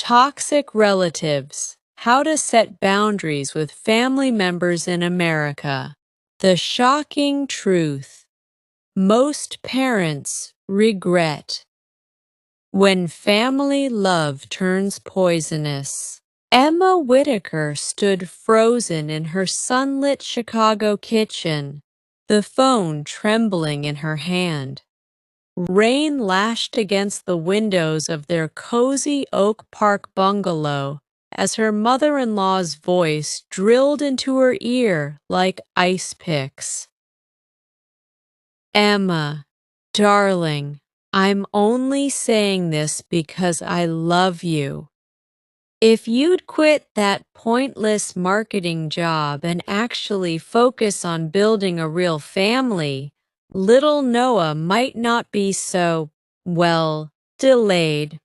Toxic relatives. How to set boundaries with family members in America. The shocking truth. Most parents regret when family love turns poisonous. Emma Whitaker stood frozen in her sunlit Chicago kitchen, the phone trembling in her hand. Rain lashed against the windows of their cozy Oak Park bungalow as her mother-in-law's voice drilled into her ear like ice picks. Emma, darling, I'm only saying this because I love you. If you'd quit that pointless marketing job and actually focus on building a real family, little Noah might not be so, well, delayed.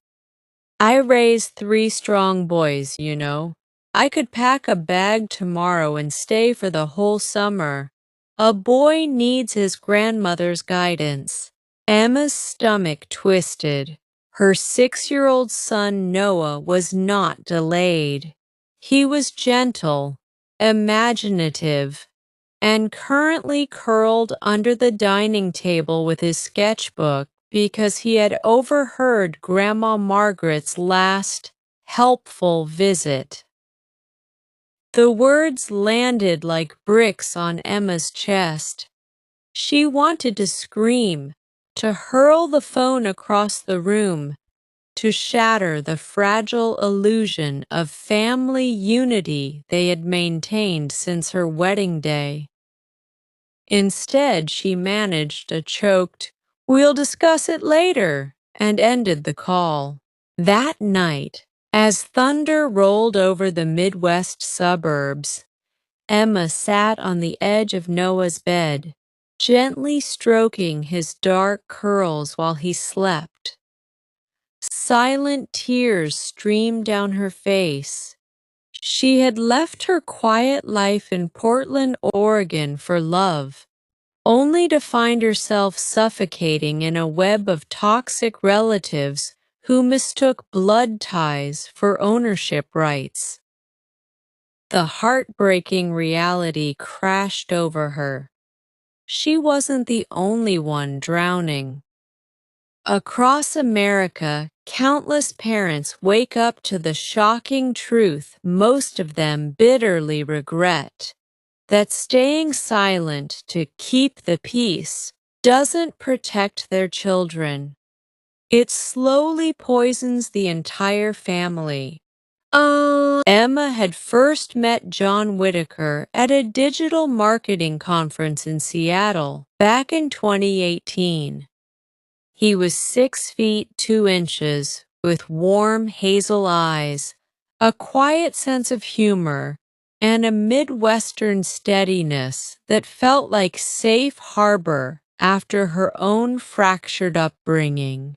I raised 3 strong boys, you know. I could pack a bag tomorrow and stay for the whole summer. A boy needs his grandmother's guidance. Emma's stomach twisted. Her 6-year-old son Noah was not delayed. He was gentle, imaginative, and currently curled under the dining table with his sketchbook because he had overheard Grandma Margaret's last helpful visit. The words landed like bricks on Emma's chest. She wanted to scream, to hurl the phone across the room, to shatter the fragile illusion of family unity they had maintained since her wedding day. Instead, she managed a choked, "We'll discuss it later," and ended the call. That night, as thunder rolled over the Midwest suburbs, Emma sat on the edge of Noah's bed, gently stroking his dark curls while he slept. Silent tears streamed down her face. She had left her quiet life in Portland, Oregon for love, only to find herself suffocating in a web of toxic relatives who mistook blood ties for ownership rights. The heartbreaking reality crashed over her. She wasn't the only one drowning. Across America, countless parents wake up to the shocking truth most of them bitterly regret, that staying silent to keep the peace doesn't protect their children. It slowly poisons the entire family. Emma had first met John Whitaker at a digital marketing conference in Seattle back in 2018. He was 6 feet 2 inches, with warm hazel eyes, a quiet sense of humor, and a Midwestern steadiness that felt like safe harbor after her own fractured upbringing.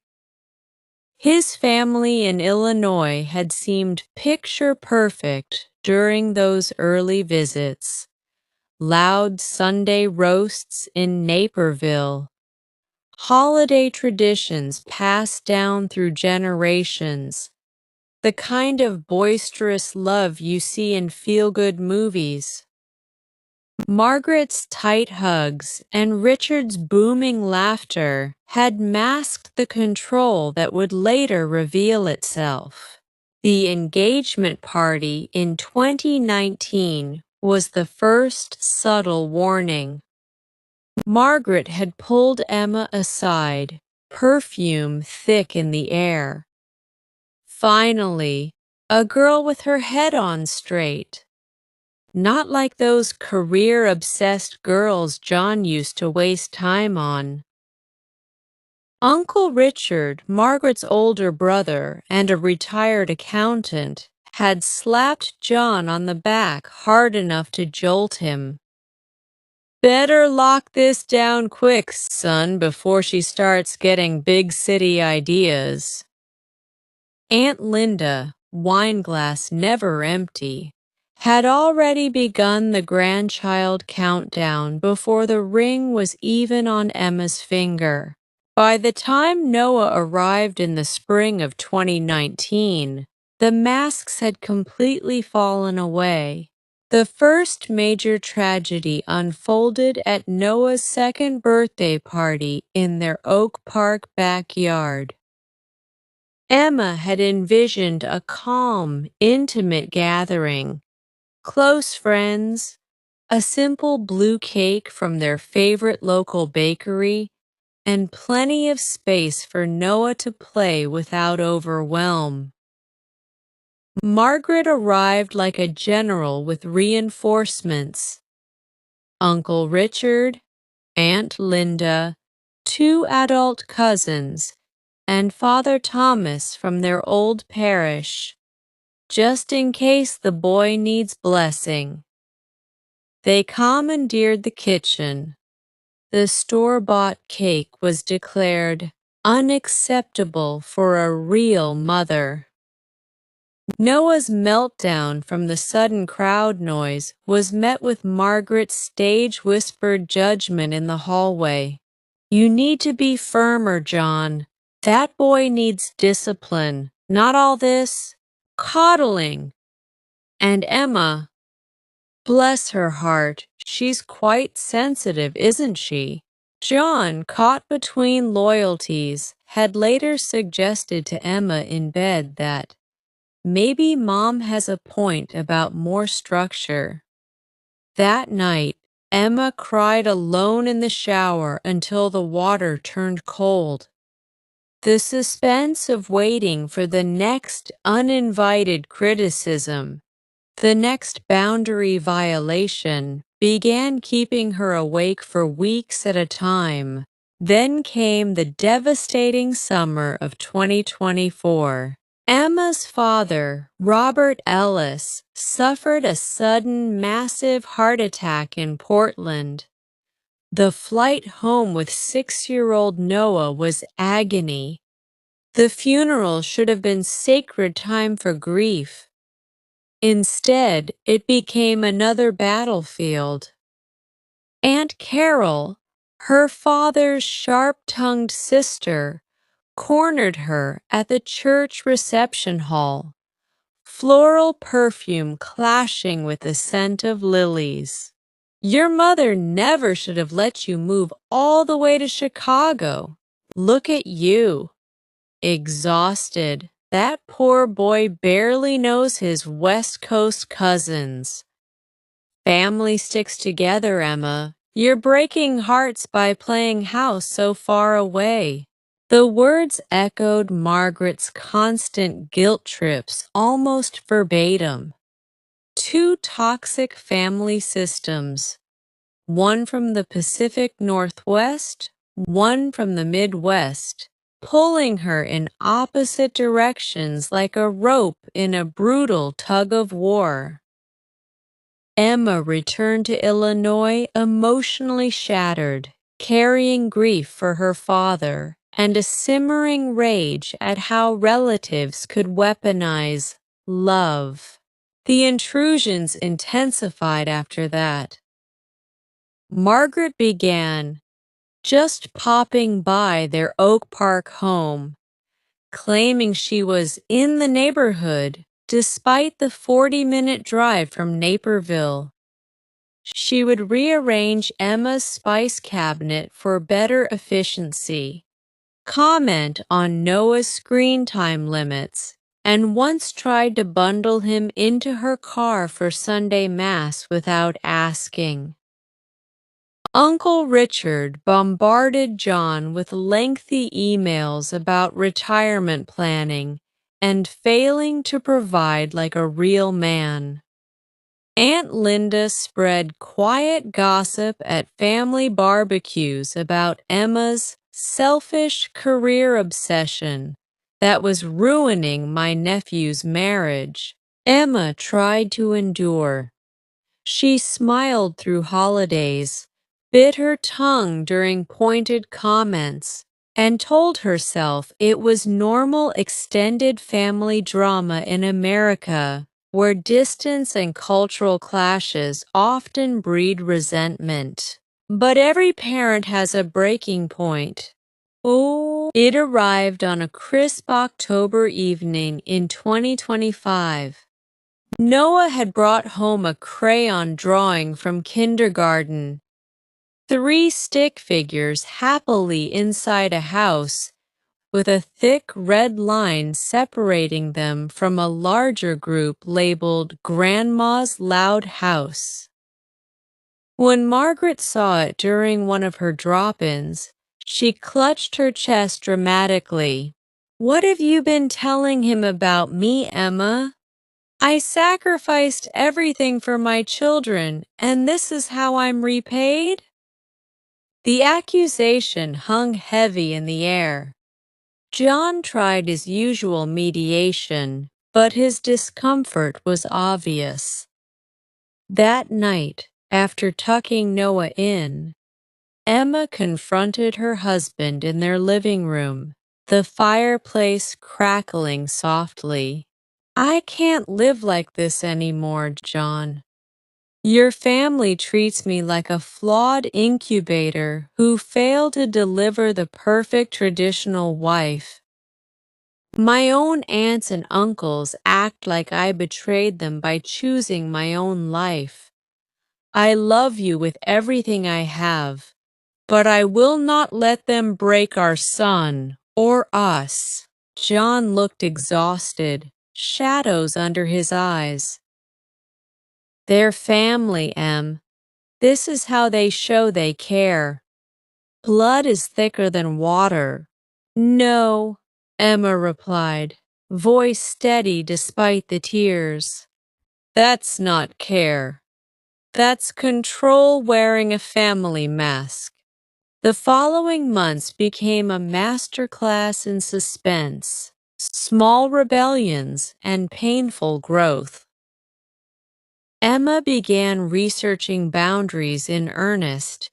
His family in Illinois had seemed picture-perfect during those early visits. Loud Sunday roasts in Naperville, holiday traditions passed down through generations, the kind of boisterous love you see in feel-good movies. Margaret's tight hugs and Richard's booming laughter had masked the control that would later reveal itself. The engagement party in 2019 was the first subtle warning. Margaret had pulled Emma aside, perfume thick in the air. Finally, a girl with her head on straight. Not like those career-obsessed girls John used to waste time on. Uncle Richard, Margaret's older brother and a retired accountant, had slapped John on the back hard enough to jolt him. "Better lock this down quick, son, before she starts getting big city ideas." Aunt Linda, wineglass never empty, had already begun the grandchild countdown before the ring was even on Emma's finger. By the time Noah arrived in the spring of 2019, The masks had completely fallen away. The first major tragedy unfolded at Noah's second birthday party in their Oak Park backyard. Emma had envisioned a calm, intimate gathering. Close friends, a simple blue cake from their favorite local bakery, and plenty of space for Noah to play without overwhelm. Margaret arrived like a general with reinforcements. Uncle Richard, Aunt Linda, 2 adult cousins, and Father Thomas from their old parish, just in case the boy needs blessing. They commandeered the kitchen. The store-bought cake was declared unacceptable for a real mother. Noah's meltdown from the sudden crowd noise was met with Margaret's stage-whispered judgment in the hallway. "You need to be firmer, John. That boy needs discipline, not all this coddling." And Emma, bless her heart, she's quite sensitive, isn't she? John, caught between loyalties, had later suggested to Emma in bed that maybe Mom has a point about more structure. That night, Emma cried alone in the shower until the water turned cold. The suspense of waiting for the next uninvited criticism, the next boundary violation, began keeping her awake for weeks at a time. Then came the devastating summer of 2024. Emma's father, Robert Ellis, suffered a sudden, massive heart attack in Portland. The flight home with 6-year-old Noah was agony. The funeral should have been sacred time for grief. Instead, it became another battlefield. Aunt Carol, her father's sharp-tongued sister, cornered her at the church reception hall, floral perfume clashing with the scent of lilies. "Your mother never should have let you move all the way to Chicago. Look at you." Exhausted, that poor boy barely knows his West Coast cousins. "Family sticks together, Emma. You're breaking hearts by playing house so far away." The words echoed Margaret's constant guilt trips almost verbatim. 2 toxic family systems, one from the Pacific Northwest, one from the Midwest, pulling her in opposite directions like a rope in a brutal tug-of-war. Emma returned to Illinois emotionally shattered, carrying grief for her father and a simmering rage at how relatives could weaponize love. The intrusions intensified after that. Margaret began just popping by their Oak Park home, claiming she was in the neighborhood despite the 40-minute drive from Naperville. She would rearrange Emma's spice cabinet for better efficiency, comment on Noah's screen time limits, and once tried to bundle him into her car for Sunday Mass without asking. Uncle Richard bombarded John with lengthy emails about retirement planning and failing to provide like a real man. Aunt Linda spread quiet gossip at family barbecues about Emma's selfish career obsession that was ruining my nephew's marriage. Emma tried to endure. She smiled through holidays, bit her tongue during pointed comments, and told herself it was normal extended family drama in America, where distance and cultural clashes often breed resentment. But every parent has a breaking point. Oh, It arrived on a crisp October evening in 2025. Noah had brought home a crayon drawing from kindergarten. 3 stick figures happily inside a house, with a thick red line separating them from a larger group labeled Grandma's Loud House. When Margaret saw it during one of her drop-ins, she clutched her chest dramatically. "What have you been telling him about me, Emma? I sacrificed everything for my children, and this is how I'm repaid?" The accusation hung heavy in the air. John tried his usual mediation, but his discomfort was obvious. That night, after tucking Noah in, Emma confronted her husband in their living room, the fireplace crackling softly. "I can't live like this anymore, John. Your family treats me like a flawed incubator who failed to deliver the perfect traditional wife. My own aunts and uncles act like I betrayed them by choosing my own life. I love you with everything I have, but I will not let them break our son or us." John looked exhausted, shadows under his eyes. "Their family, Em. This is how they show they care. Blood is thicker than water." "No," Emma replied, voice steady despite the tears. "That's not care. That's control wearing a family mask." The following months became a masterclass in suspense, small rebellions, and painful growth. Emma began researching boundaries in earnest,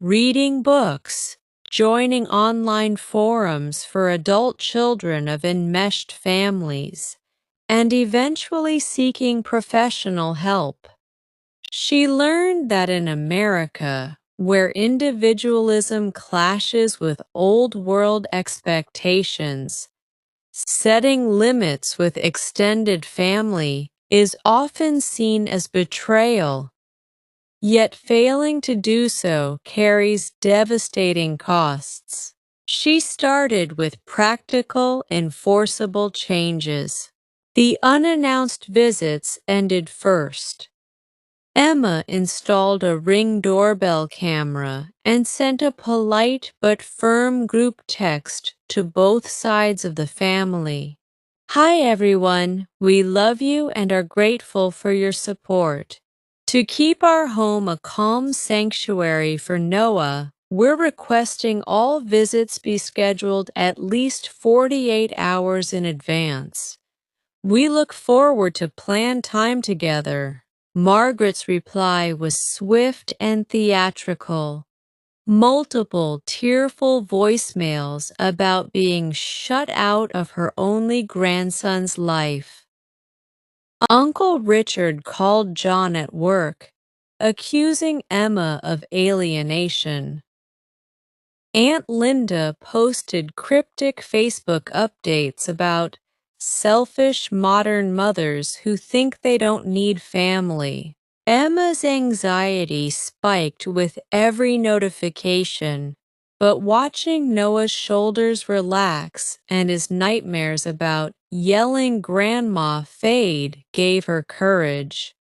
reading books, joining online forums for adult children of enmeshed families, and eventually seeking professional help. She learned that in America, where individualism clashes with old-world expectations, setting limits with extended family is often seen as betrayal, yet failing to do so carries devastating costs. She started with practical, enforceable changes. The unannounced visits ended first. Emma installed a Ring doorbell camera and sent a polite but firm group text to both sides of the family. "Hi everyone, we love you and are grateful for your support. To keep our home a calm sanctuary for Noah, we're requesting all visits be scheduled at least 48 hours in advance. We look forward to planned time together." Margaret's reply was swift and theatrical. Multiple tearful voicemails about being shut out of her only grandson's life. Uncle Richard called John at work, accusing Emma of alienation. Aunt Linda posted cryptic Facebook updates about selfish modern mothers who think they don't need family. Emma's anxiety spiked with every notification, but watching Noah's shoulders relax and his nightmares about yelling grandma fade gave her courage.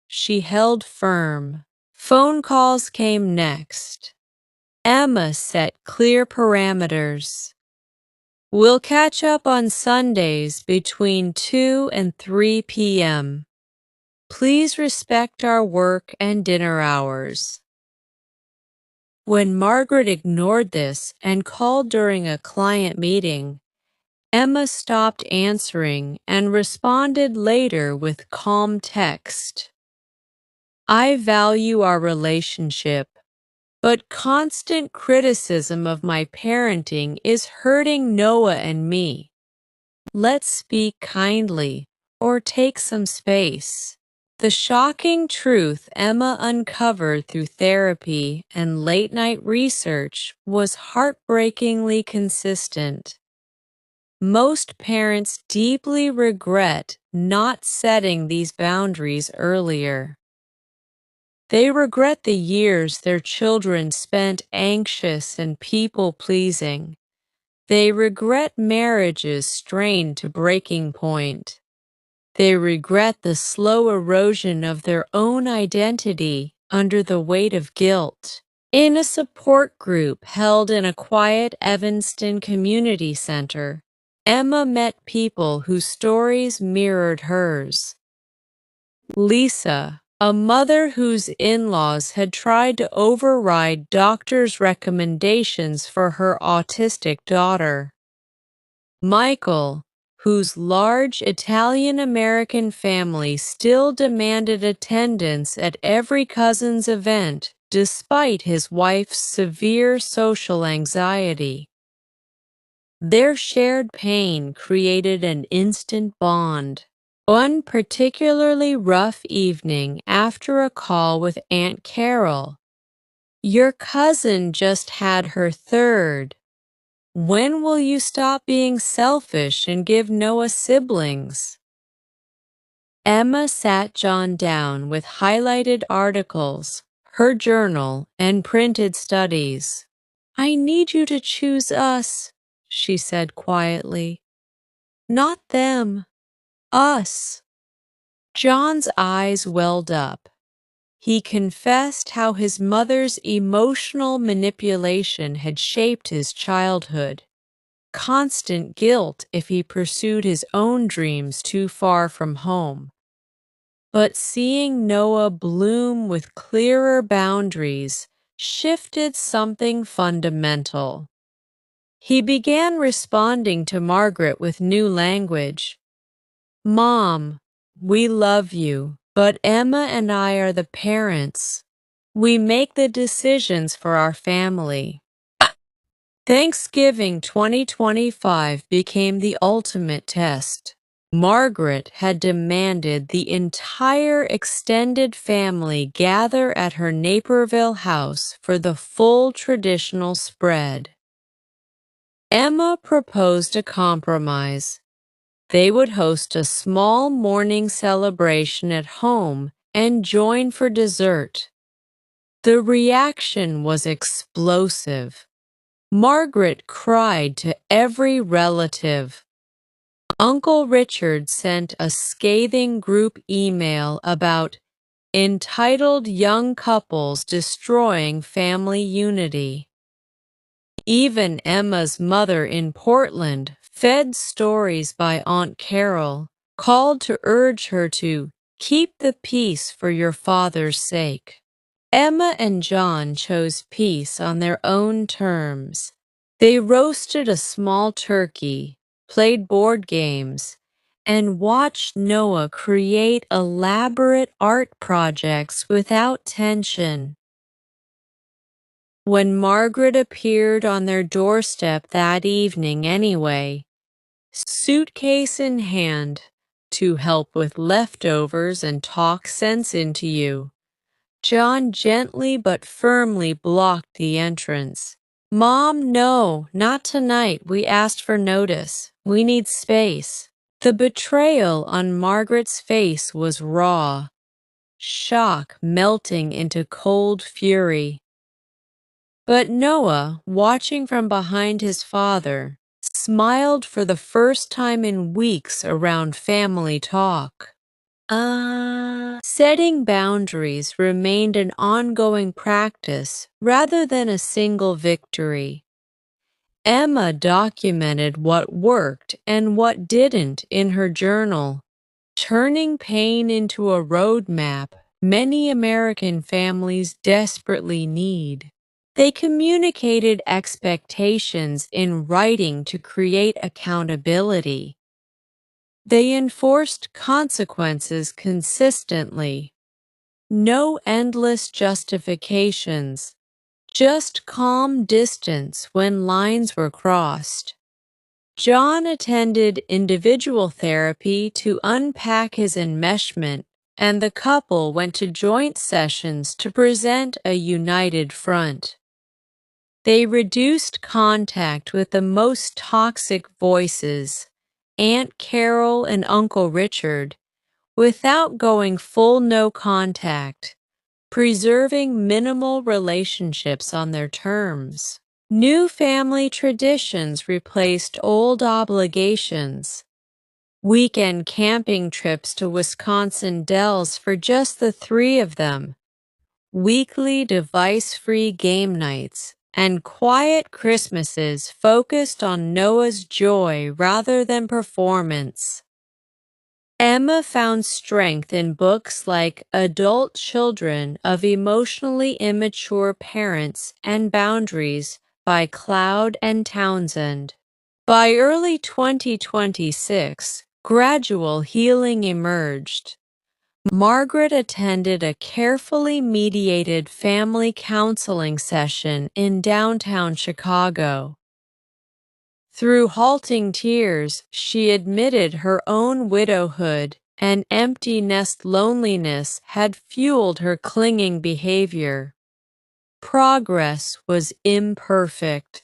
She held firm. Phone calls came next. Emma set clear parameters. "We'll catch up on Sundays between 2 and 3 p.m. Please respect our work and dinner hours." When Margaret ignored this and called during a client meeting, Emma stopped answering and responded later with calm text. "I value our relationship, but constant criticism of my parenting is hurting Noah and me. Let's speak kindly or take some space." The shocking truth Emma uncovered through therapy and late-night research was heartbreakingly consistent. Most parents deeply regret not setting these boundaries earlier. They regret the years their children spent anxious and people-pleasing. They regret marriages strained to breaking point. They regret the slow erosion of their own identity under the weight of guilt. In a support group held in a quiet Evanston community center, Emma met people whose stories mirrored hers. Lisa, a mother whose in-laws had tried to override doctors' recommendations for her autistic daughter. Michael, whose large Italian-American family still demanded attendance at every cousin's event, despite his wife's severe social anxiety. Their shared pain created an instant bond. One particularly rough evening after a call with Aunt Carol. "Your cousin just had her third. When will you stop being selfish and give Noah siblings?" Emma sat John down with highlighted articles, her journal, and printed studies. "I need you to choose us," she said quietly. "Not them. Us." John's eyes welled up. He confessed how his mother's emotional manipulation had shaped his childhood. Constant guilt if he pursued his own dreams too far from home. But seeing Noah bloom with clearer boundaries shifted something fundamental. He began responding to Margaret with new language. "Mom, we love you, but Emma and I are the parents. We make the decisions for our family." Thanksgiving 2025 became the ultimate test. Margaret had demanded the entire extended family gather at her Naperville house for the full traditional spread. Emma proposed a compromise. They would host a small morning celebration at home and join for dessert. The reaction was explosive. Margaret cried to every relative. Uncle Richard sent a scathing group email about entitled young couples destroying family unity. Even Emma's mother in Portland, fed stories by Aunt Carol, called to urge her to keep the peace for your father's sake. Emma and John chose peace on their own terms. They roasted a small turkey, played board games, and watched Noah create elaborate art projects without tension. When Margaret appeared on their doorstep that evening anyway, suitcase in hand, to help with leftovers and talk sense into you, John gently but firmly blocked the entrance. "Mom, no, not tonight. We asked for notice. We need space." The betrayal on Margaret's face was raw, shock melting into cold fury. But Noah, watching from behind his father, smiled for the first time in weeks around family talk. Setting boundaries remained an ongoing practice rather than a single victory. Emma documented what worked and what didn't in her journal, turning pain into a roadmap many American families desperately need. They communicated expectations in writing to create accountability. They enforced consequences consistently. No endless justifications, just calm distance when lines were crossed. John attended individual therapy to unpack his enmeshment, and the couple went to joint sessions to present a united front. They reduced contact with the most toxic voices, Aunt Carol and Uncle Richard, without going full no contact, preserving minimal relationships on their terms. New family traditions replaced old obligations. Weekend camping trips to Wisconsin Dells for just the three of them, weekly device-free game nights, and quiet Christmases focused on Noah's joy rather than performance. Emma found strength in books like Adult Children of Emotionally Immature Parents and Boundaries by Cloud and Townsend. By early 2026, gradual healing emerged. Margaret attended a carefully mediated family counseling session in downtown Chicago. Through halting tears, she admitted her own widowhood and empty nest loneliness had fueled her clinging behavior. Progress was imperfect.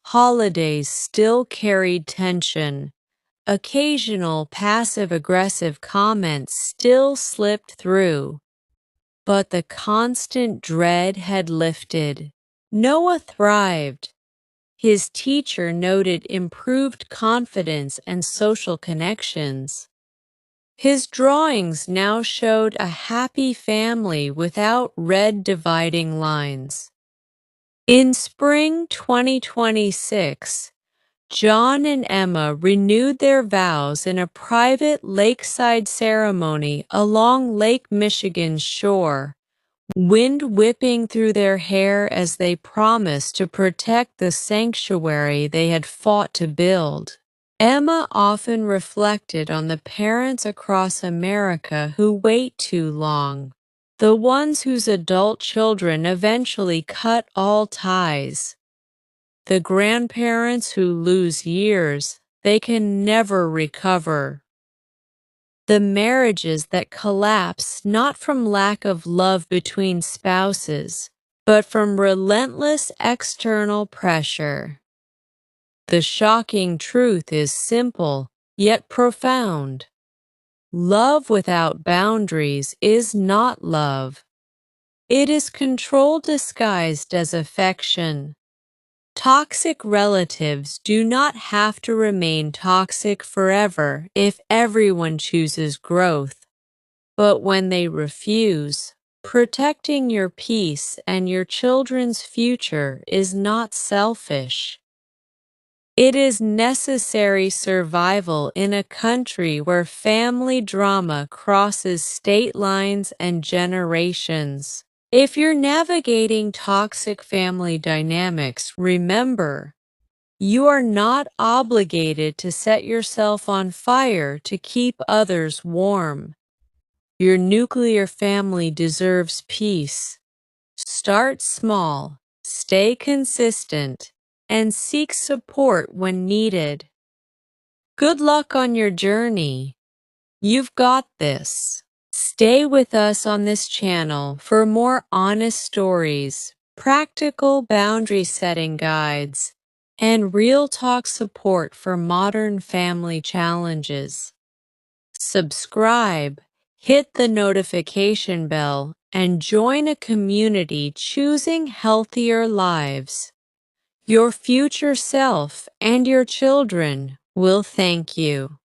Holidays still carried tension. Occasional passive-aggressive comments still slipped through. But the constant dread had lifted. Noah thrived. His teacher noted improved confidence and social connections. His drawings now showed a happy family without red dividing lines. In spring 2026, John and Emma renewed their vows in a private lakeside ceremony along Lake Michigan's shore, wind whipping through their hair as they promised to protect the sanctuary they had fought to build. Emma often reflected on the parents across America who wait too long, the ones whose adult children eventually cut all ties. The grandparents who lose years they can never recover. The marriages that collapse not from lack of love between spouses, but from relentless external pressure. The shocking truth is simple, yet profound. Love without boundaries is not love. It is control disguised as affection. Toxic relatives do not have to remain toxic forever if everyone chooses growth. But when they refuse, protecting your peace and your children's future is not selfish. It is necessary survival in a country where family drama crosses state lines and generations. If you're navigating toxic family dynamics, remember, you are not obligated to set yourself on fire to keep others warm. Your nuclear family deserves peace. Start small, stay consistent, and seek support when needed. Good luck on your journey. You've got this. Stay with us on this channel for more honest stories, practical boundary setting guides, and real talk support for modern family challenges. Subscribe, hit the notification bell, and join a community choosing healthier lives. Your future self and your children will thank you.